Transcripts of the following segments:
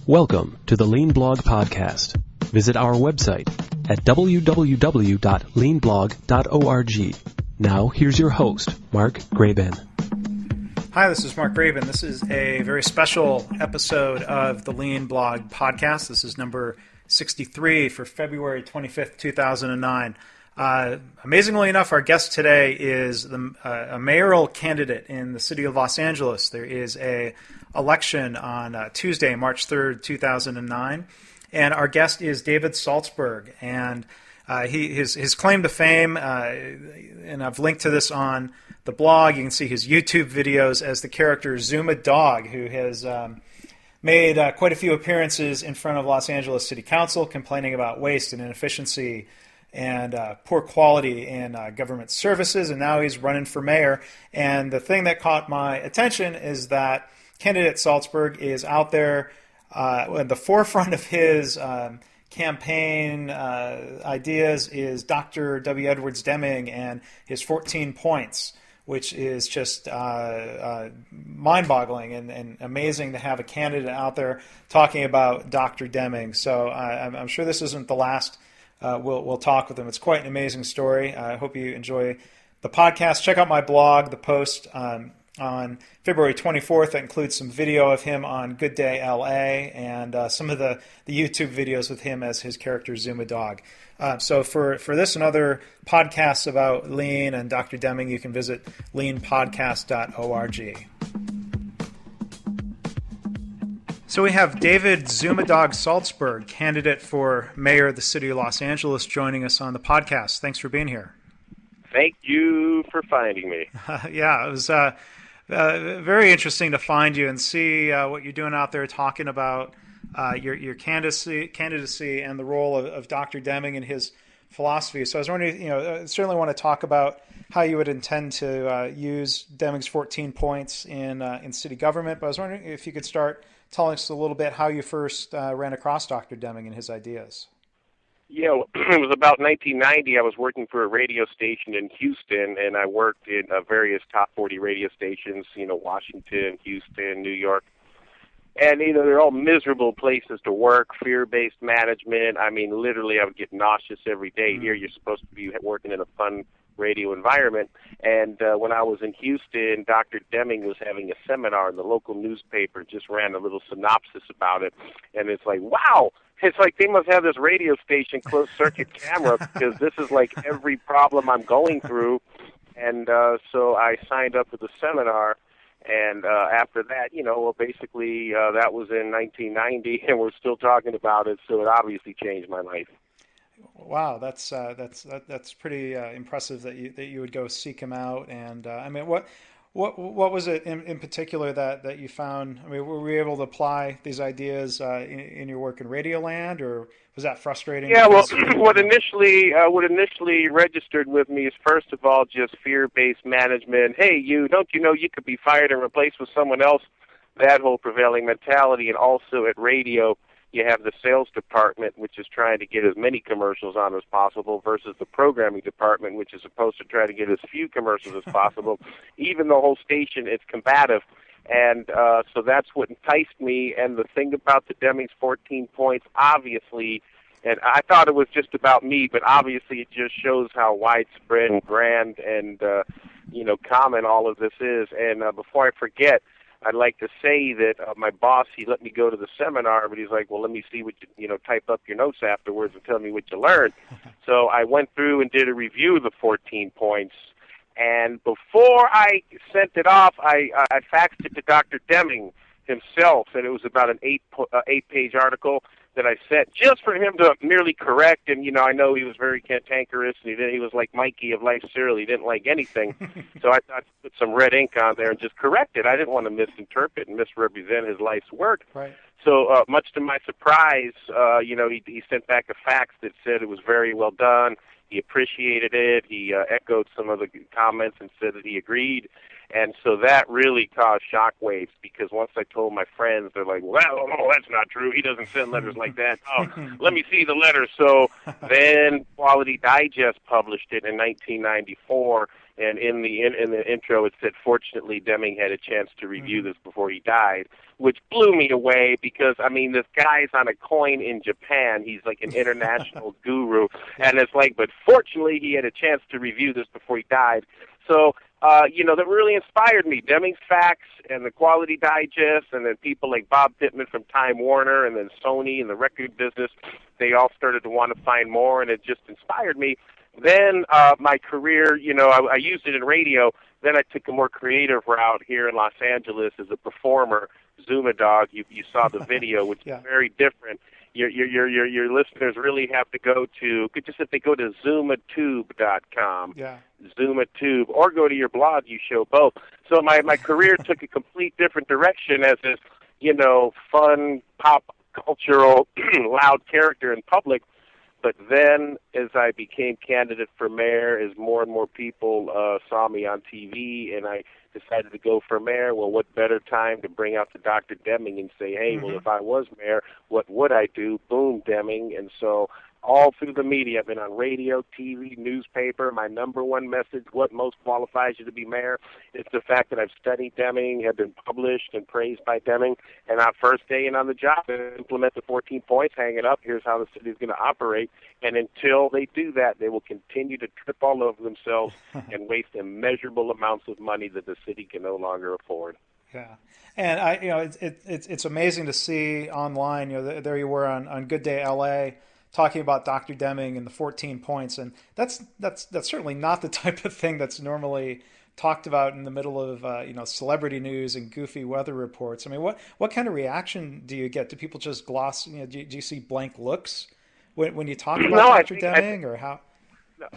Welcome to the Lean Blog Podcast. Visit our website at www.leanblog.org. Now, here's your host, Mark Graban. Hi, this is Mark Graban. This is a very special episode of the Lean Blog Podcast. This is number 63 for February 25th, 2009. Amazingly enough, our guest today is a mayoral candidate in the city of Los Angeles. There is a election on Tuesday, March 3rd, 2009, and our guest is David Saltsburg. And his claim to fame, and I've linked to this on the blog. You can see his YouTube videos as the character Zuma Dogg, who has made quite a few appearances in front of Los Angeles City Council, complaining about waste and inefficiency and poor quality in government services, and now he's running for mayor. And the thing that caught my attention is that candidate Saltsburg is out there at the forefront of his campaign ideas is Dr. W. Edwards Deming and his 14 points, which is just mind-boggling and amazing to have a candidate out there talking about Dr. Deming. So I'm sure this isn't the last we'll talk with him. It's quite an amazing story. I hope you enjoy the podcast. Check out my blog, the post on February 24th. That includes some video of him on Good Day LA and some of the YouTube videos with him as his character Zuma Dogg. So for this and other podcasts about Lean and Dr. Deming, you can visit leanpodcast.org. So we have David Zuma Dogg Saltsburg, candidate for mayor of the city of Los Angeles, joining us on the podcast. Thanks for being here. Thank you for finding me. Yeah, it was very interesting to find you and see what you're doing out there, talking about your candidacy and the role of Dr. Deming and his philosophy. So I was wondering, certainly want to talk about how you would intend to use Deming's 14 points in city government. But I was wondering if you could start telling us a little bit how you first ran across Dr. Deming and his ideas. Yeah, it was about 1990. I was working for a radio station in Houston, and I worked in various top 40 radio stations, Washington, Houston, New York. And, they're all miserable places to work, fear-based management. I mean, literally, I would get nauseous every day. Here, you're supposed to be working in a fun radio environment. And when I was in Houston, Dr. Deming was having a seminar, and the local newspaper just ran a little synopsis about it. And it's like, wow! It's like they must have this radio station closed-circuit camera because this is like every problem I'm going through. And so I signed up for the seminar. And after that, basically that was in 1990, and we're still talking about it. So it obviously changed my life. Wow, that's pretty impressive that you would go seek him out. And I mean, what was it in particular that you found? I mean, were you able to apply these ideas in your work in Radioland, or was that frustrating? Yeah, well, what initially registered with me is, first of all, just fear-based management. Hey, don't you know you could be fired and replaced with someone else? That whole prevailing mentality. And also at radio, you have the sales department, which is trying to get as many commercials on as possible, versus the programming department, which is supposed to try to get as few commercials as possible. Even the whole station, it's combative. And so that's what enticed me. And the thing about the Deming's 14 points, obviously, and I thought it was just about me, but obviously it just shows how widespread and grand and, common all of this is. And before I forget, I'd like to say that my boss, he let me go to the seminar, but he's like, well, let me see what type up your notes afterwards and tell me what you learned. So I went through and did a review of the 14 points. And before I sent it off, I faxed it to Dr. Deming himself, and it was about an eight-page article that I sent just for him to merely correct. And, I know he was very cantankerous, and he was like Mikey of Life Cereal. He didn't like anything. So I thought to put some red ink on there and just correct it. I didn't want to misinterpret and misrepresent his life's work. Right. So much to my surprise, he sent back a fax that said it was very well done. He appreciated it. He echoed some of the comments and said that he agreed. And so that really caused shockwaves, because once I told my friends, they're like, well, no, that's not true. He doesn't send letters like that. Oh, let me see the letter. So then Quality Digest published it in 1994, And in the intro, it said, "Fortunately, Deming had a chance to review this before he died," which blew me away because, I mean, this guy's on a coin in Japan. He's like an international guru. And it's like, but fortunately, he had a chance to review this before he died. So, that really inspired me. Deming's Facts and the Quality Digest, and then people like Bob Pittman from Time Warner, and then Sony and the record business, they all started to want to find more, and it just inspired me. Then my career, I used it in radio. Then I took a more creative route here in Los Angeles as a performer. Zuma Dogg, you saw the video, which is very different. Your listeners really have to go to, just if they go to zumatube.com, ZumaTube, or go to your blog, you show both. So my career took a complete different direction as this, fun, pop, cultural, loud character in public. But then as I became candidate for mayor, as more and more people saw me on TV, and I decided to go for mayor, well, what better time to bring out the Dr. Deming and say, hey, well, if I was mayor, what would I do? Boom, Deming. And so all through the media, I've been on radio, TV, newspaper. My number one message, what most qualifies you to be mayor, is the fact that I've studied Deming, have been published and praised by Deming, and on first day in on the job, implement the 14 points, hang it up, here's how the city is going to operate. And until they do that, they will continue to trip all over themselves and waste immeasurable amounts of money that the city can no longer afford. Yeah, and it's amazing to see online. There you were on Good Day LA, talking about Dr. Deming and the 14 points, and that's certainly not the type of thing that's normally talked about in the middle of celebrity news and goofy weather reports. I mean, what kind of reaction do you get? Do people just gloss? Do you see blank looks when you talk about Dr. Deming, or how?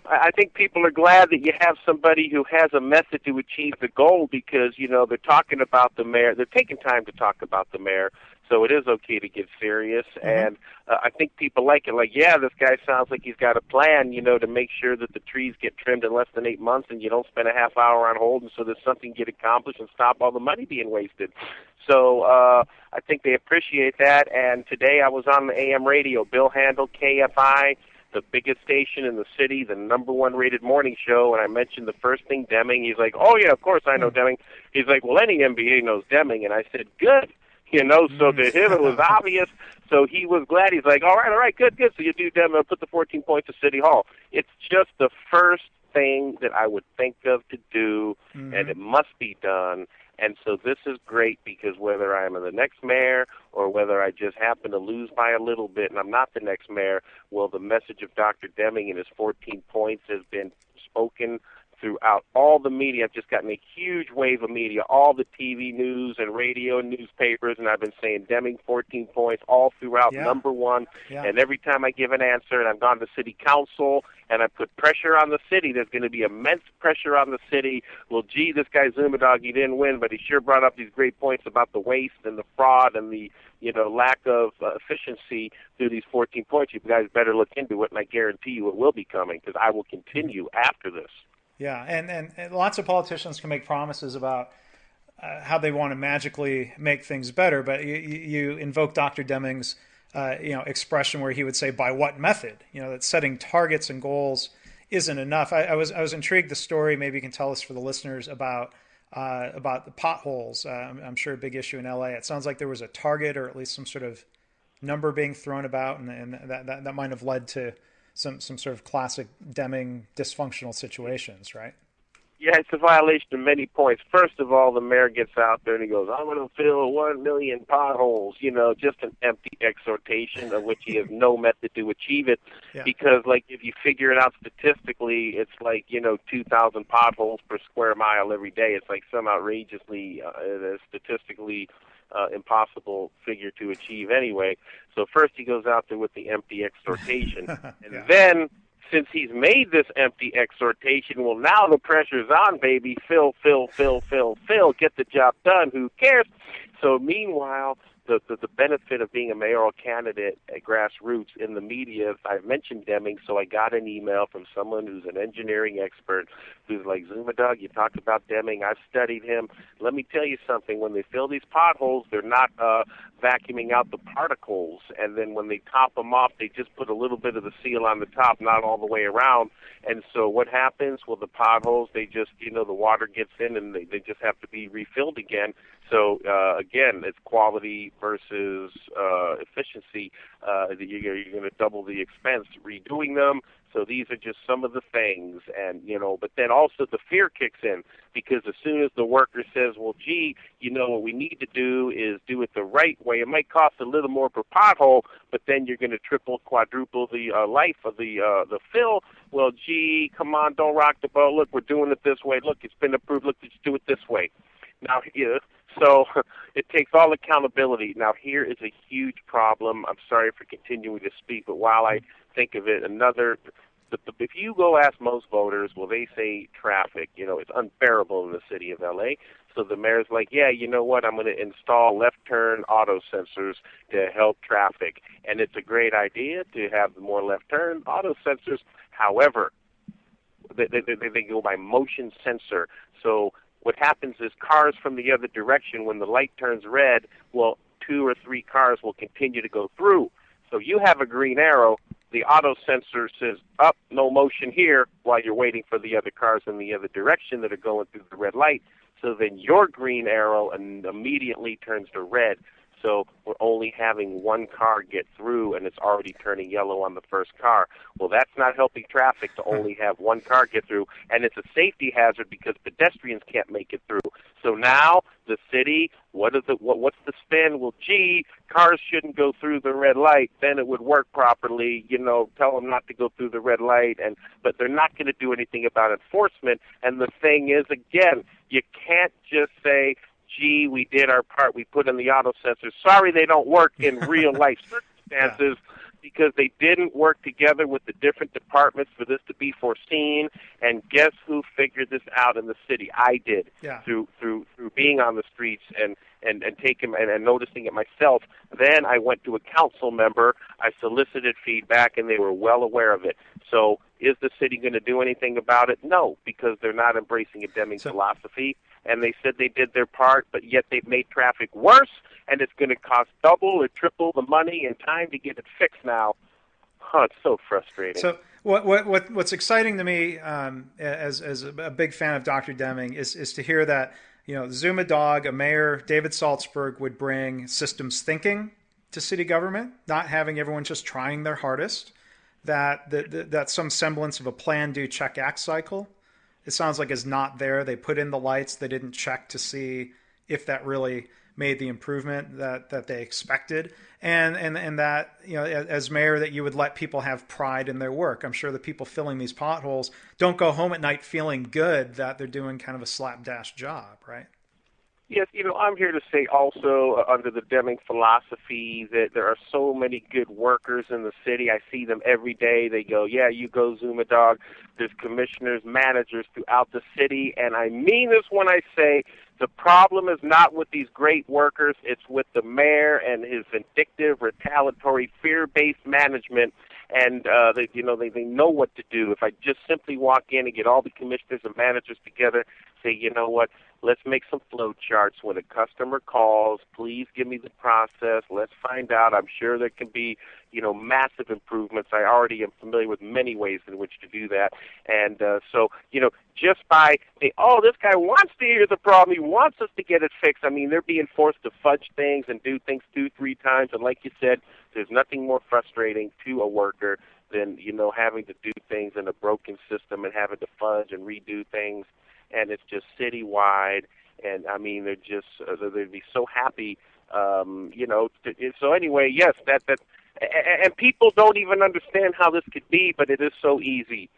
I think people are glad that you have somebody who has a method to achieve the goal, because they're talking about the mayor. They're taking time to talk about the mayor. So it is okay to get serious, and I think people like it. Like, yeah, this guy sounds like he's got a plan, to make sure that the trees get trimmed in less than 8 months, and you don't spend a half hour on hold, and so there's something get accomplished and stop all the money being wasted. So I think they appreciate that. And today I was on the AM radio. Bill handled KFI, the biggest station in the city, the number one rated morning show, and I mentioned the first thing, Deming. He's like, oh, yeah, of course I know Deming. He's like, well, any MBA knows Deming. And I said, good. So to him it was obvious. So he was glad. He's like, all right, good. So you do Deming, I'll put the 14 points to City Hall. It's just the first thing that I would think of to do, and it must be done. And so this is great, because whether I am the next mayor or whether I just happen to lose by a little bit and I'm not the next mayor, well, the message of Dr. Deming and his 14 points has been spoken throughout all the media. I've just gotten a huge wave of media, all the TV news and radio and newspapers, and I've been saying Deming 14 points all throughout, number one. And every time I give an answer, and I've gone to city council, and I put pressure on the city, there's going to be immense pressure on the city. Well, gee, this guy Zuma Dogg, he didn't win, but he sure brought up these great points about the waste and the fraud and the lack of efficiency through these 14 points. You guys better look into it, and I guarantee you it will be coming, because I will continue after this. Yeah, and lots of politicians can make promises about how they want to magically make things better, but you invoke Dr. Deming's expression where he would say, by what method? That setting targets and goals isn't enough. I was intrigued, the story, maybe you can tell us for the listeners, about the potholes. I'm sure a big issue in LA. It sounds like there was a target, or at least some sort of number being thrown about, and that might have led to some sort of classic Deming dysfunctional situations, right? Yeah, it's a violation of many points. First of all, the mayor gets out there and he goes, I'm going to fill 1 million potholes, just an empty exhortation of which he has no method to achieve it. Because, if you figure it out statistically, it's 2,000 potholes per square mile every day. It's some outrageously statistically impossible figure to achieve anyway. So first he goes out there with the empty exhortation. And then, since he's made this empty exhortation, well, now the pressure's on, baby. Fill, get the job done. Who cares? So meanwhile, the benefit of being a mayoral candidate at grassroots in the media, I've mentioned Deming, so I got an email from someone who's an engineering expert who's like, Zuma Dogg, you talked about Deming. I've studied him. Let me tell you something. When they fill these potholes, they're not vacuuming out the particles, and then when they top them off, they just put a little bit of the seal on the top, not all the way around. And so what happens? Well, the potholes, they just, the water gets in, and they just have to be refilled again. So, again, it's quality versus efficiency. You're going to double the expense redoing them. So these are just some of the things. And, but then also the fear kicks in, because as soon as the worker says, well, gee, what we need to do is do it the right way. It might cost a little more per pothole, but then you're going to triple, quadruple the life of the fill. Well, gee, come on, don't rock the boat. Look, we're doing it this way. Look, it's been approved. Look, let's do it this way. Now, so it takes all accountability. Now, here is a huge problem. I'm sorry for continuing to speak, but while I think of it, if you go ask most voters, well, they say traffic. It's unbearable in the city of L.A., so the mayor's like, yeah, you know what, I'm going to install left-turn auto sensors to help traffic. And it's a great idea to have more left-turn auto sensors. However, they go by motion sensor. So what happens is cars from the other direction, when the light turns red, well, 2 or 3 cars will continue to go through. So you have a green arrow. The auto sensor says, up, no motion here, while you're waiting for the other cars in the other direction that are going through the red light. So then your green arrow immediately turns to red. So we're only having one car get through, and it's already turning yellow on the first car. Well, that's not helping traffic to only have one car get through, and it's a safety hazard because pedestrians can't make it through. So now the city, what's the spin? Well, gee, cars shouldn't go through the red light. Then it would work properly. Tell them not to go through the red light, but they're not going to do anything about enforcement. And the thing is, again, you can't just say, gee, we did our part, we put in the auto sensors. Sorry they don't work in real life circumstances because they didn't work together with the different departments for this to be foreseen. And guess who figured this out in the city? I did, through being on the streets and taking and noticing it myself. Then I went to a council member, I solicited feedback, and they were well aware of it. So is the city going to do anything about it? No, because they're not embracing a Deming philosophy. And they said they did their part, but yet they've made traffic worse, and it's going to cost double or triple the money and time to get it fixed now. It's so frustrating. So what's exciting to me as a big fan of Dr. Deming is to hear that Zuma, Dogg, a mayor, David Saltsburg, would bring systems thinking to city government, not having everyone just trying their hardest, that some semblance of a plan, do, check, act cycle, it sounds like is not there. They put in the lights. They didn't check to see if that really made the improvement that they expected. And that, as mayor, that you would let people have pride in their work. I'm sure the people filling these potholes don't go home at night feeling good that they're doing kind of a slapdash job, right? Yes, I'm here to say also under the Deming philosophy that there are so many good workers in the city. I see them every day. They go, yeah, you go Zuma, Dogg. There's commissioners, managers throughout the city, and I mean this when I say the problem is not with these great workers. It's with the mayor and his vindictive, retaliatory, fear-based management. And they know what to do. If I just simply walk in and get all the commissioners and managers together, say, you know what, let's make some flow charts. When a customer calls, please give me the process. Let's find out. I'm sure there can be, massive improvements. I already am familiar with many ways in which to do that. And so, just by saying, oh, this guy wants to hear the problem, he wants us to get it fixed. I mean, they're being forced to fudge things and do things 2-3 times. And like you said, there's nothing more frustrating to a worker than, having to do things in a broken system and having to fudge and redo things. And it's just citywide. And, I mean, they'd be so happy, So anyway, yes, and people don't even understand how this could be, but it is so easy.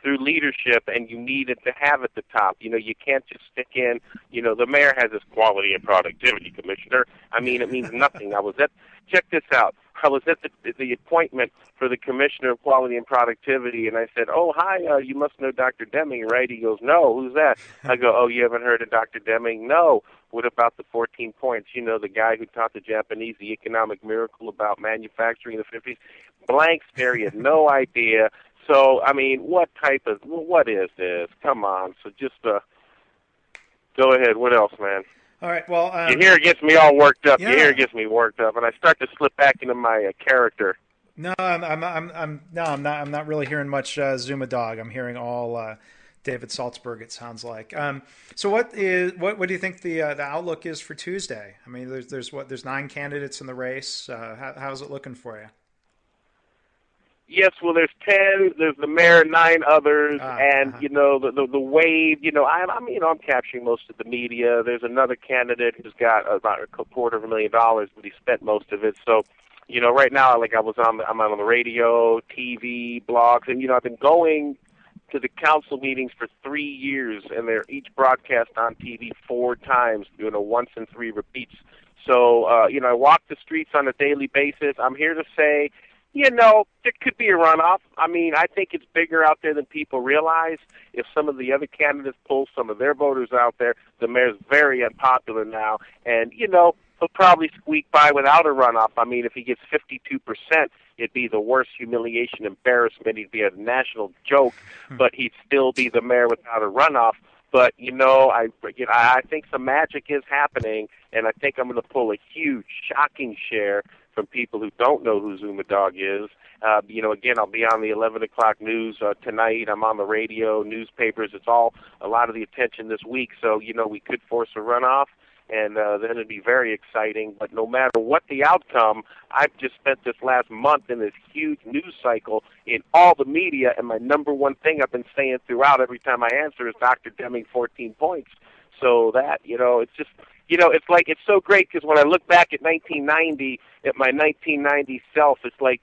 Through leadership, and you need it to have at the top. You can't just stick in, the mayor has this quality and productivity commissioner. I mean, it means nothing. Check this out. I was at the appointment for the commissioner of quality and productivity, and I said, oh, hi, you must know Dr. Deming, right? He goes, no, who's that? I go, oh, you haven't heard of Dr. Deming? No. What about the 14 points? The guy who taught the Japanese the economic miracle about manufacturing in the 50s? Blank stare, he had no idea. So, I mean, what is this? Come on. So just go ahead. What else, man? All right. Well, you hear it gets me all worked up. Yeah. You hear it gets me worked up, and I start to slip back into my character. No, I'm not really hearing much Zuma Dogg. I'm hearing all David Saltsburg. It sounds like. So what do you think the outlook is for Tuesday? I mean, there's 9 candidates in the race. How's it looking for you? Yes, well, there's 10. There's the mayor, 9 others, and the wave. I'm capturing most of the media. There's another candidate who's got about $250,000, but he spent most of it. So, right now, like I'm on the radio, TV, blogs, and I've been going to the council meetings for 3 years, and they're each broadcast on TV 4 times, doing a once and 3 repeats. So, I walk the streets on a daily basis. I'm here to say, there could be a runoff. I mean, I think it's bigger out there than people realize. If some of the other candidates pull some of their voters out there, the mayor's very unpopular now. And, he'll probably squeak by without a runoff. I mean, if he gets 52%, it'd be the worst humiliation, embarrassment. He'd be a national joke, but he'd still be the mayor without a runoff. But, I think some magic is happening, and I think I'm going to pull a huge, shocking share from people who don't know who Zuma Dogg is. Again, I'll be on the 11 o'clock news tonight. I'm on the radio, newspapers. It's all a lot of the attention this week. So, we could force a runoff, and then it'd be very exciting. But no matter what the outcome, I've just spent this last month in this huge news cycle in all the media, and my number one thing I've been saying throughout every time I answer is Dr. Deming, 14 points. So that, it's just, it's so great because when I look back at 1990, at my 1990 self, it's like,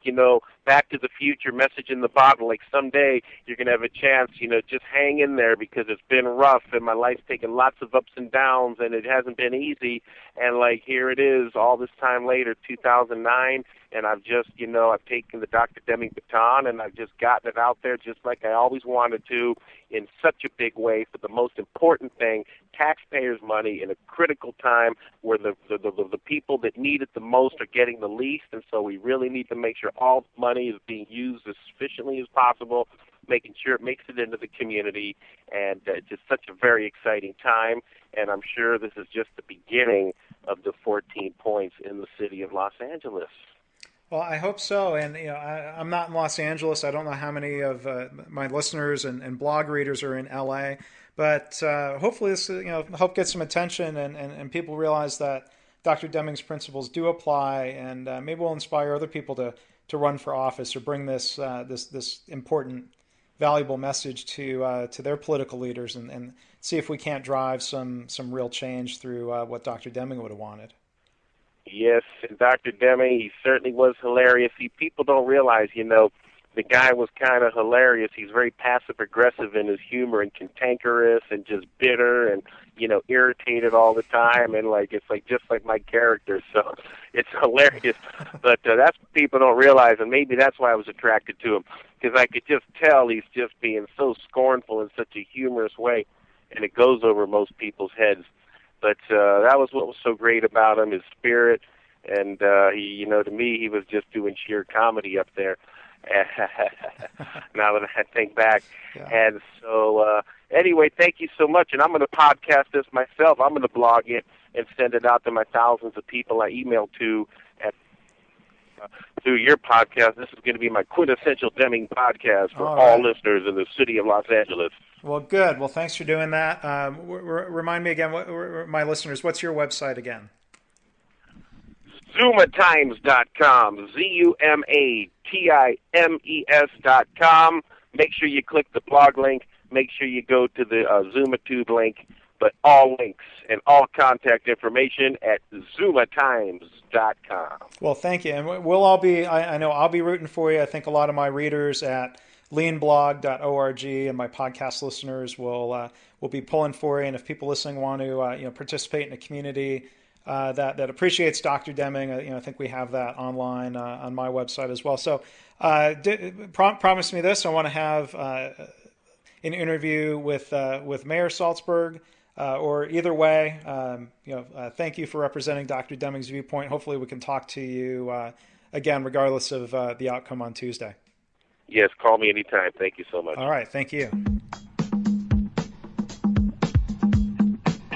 Back to the Future, message in the bottle, like someday you're going to have a chance, just hang in there because it's been rough and my life's taken lots of ups and downs and it hasn't been easy. And like, here it is all this time later, 2009, and I've just, I've taken the Dr. Deming baton and I've just gotten it out there just like I always wanted to in such a big way for the most important thing, taxpayers' money in a critical time where the people that need it the most are getting the least, and so we really need to make sure all money is being used as efficiently as possible, making sure it makes it into the community, and it's just such a very exciting time, and I'm sure this is just the beginning of the 14 points in the city of Los Angeles. Well, I hope so. And, I'm not in Los Angeles. I don't know how many of my listeners and blog readers are in LA, but hopefully this, help get some attention and people realize that Dr. Deming's principles do apply, and maybe we'll inspire other people to run for office or bring this important, valuable message to their political leaders and see if we can't drive some real change through what Dr. Deming would have wanted. Yes, and Dr. Deming, he certainly was hilarious. See, people don't realize, the guy was kind of hilarious. He's very passive-aggressive in his humor and cantankerous and just bitter and, irritated all the time. And, it's just like my character. So it's hilarious. But that's what people don't realize, and maybe that's why I was attracted to him, because I could just tell he's just being so scornful in such a humorous way, and it goes over most people's heads. But that was what was so great about him, his spirit. And, he, to me, he was just doing sheer comedy up there. Now that I think back. Yeah. And so, anyway, thank you so much. And I'm going to podcast this myself. I'm going to blog it and send it out to my thousands of people I email to through your podcast. This is going to be my quintessential Deming podcast for all listeners in the city of Los Angeles. Well, good. Well, thanks for doing that. Remind me again, my listeners, what's your website again? ZumaTimes.com, ZumaTimes.com. Make sure you click the blog link. Make sure you go to the ZumaTube link. But all links and all contact information at ZumaTimes.com. Well, thank you. And we'll all be, I know I'll be rooting for you. I think a lot of my readers at leanblog.org and my podcast listeners will be pulling for you. And if people listening want to participate in a community that appreciates Dr. Deming, I think we have that online on my website as well. So promise me this: I want to have an interview with Mayor Saltsburg. Or either way, thank you for representing Dr. Deming's viewpoint. Hopefully we can talk to you again, regardless of the outcome on Tuesday. Yes, call me anytime. Thank you so much. All right, thank you.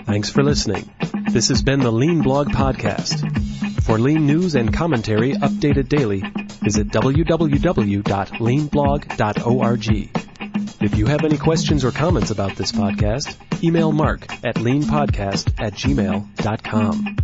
Thanks for listening. This has been the Lean Blog Podcast. For Lean news and commentary updated daily, visit www.leanblog.org. If you have any questions or comments about this podcast, email Mark at leanpodcast@gmail.com.